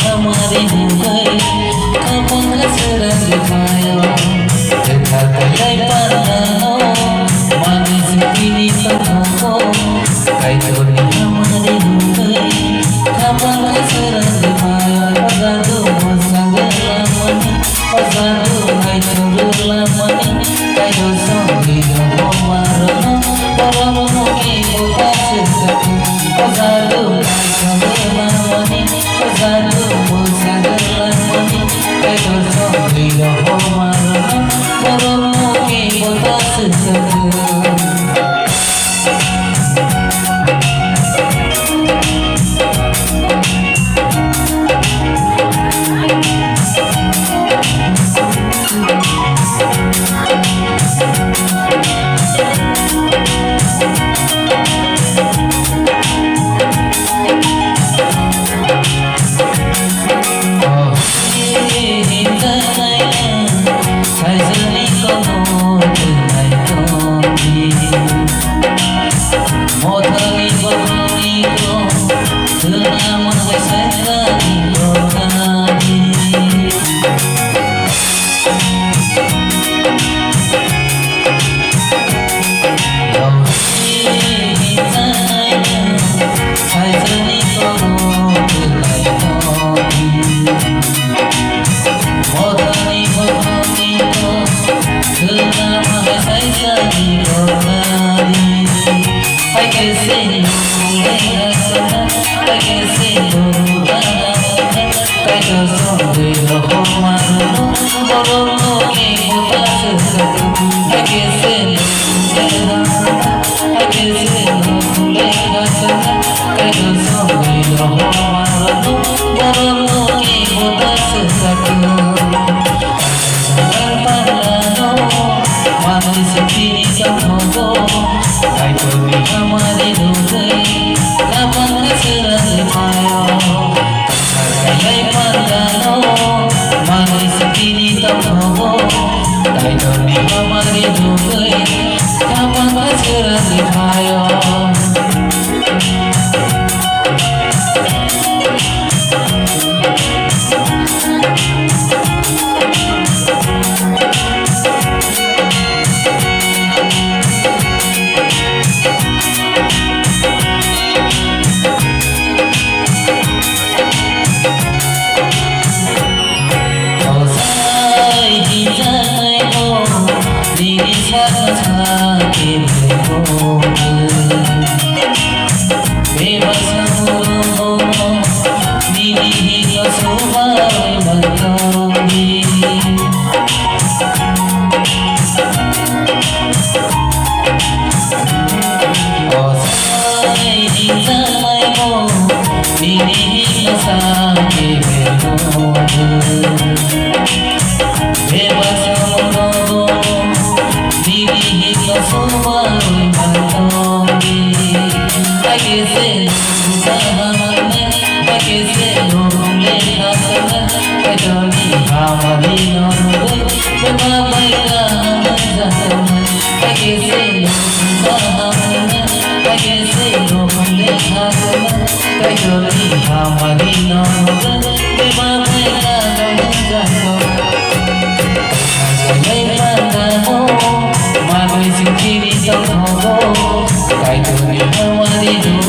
हमारे हो गए कपन सरल पायो देखा कई पानो माने सिटी सबको कई जोड़ी हमारे हो गए कपन सरल पायो अजादो संगला मनी अजादो है छोड़ला मनी कई दो संगी हो मारो परम के बोला से सकूं अजादो संगला मनी अजादो संगला मनी कई दो संगी हो मारो परम के बोला से सकूं Hãy subscribe cho kênh Ghiền Mì Gõ để không bỏ lỡ những video hấp dẫn.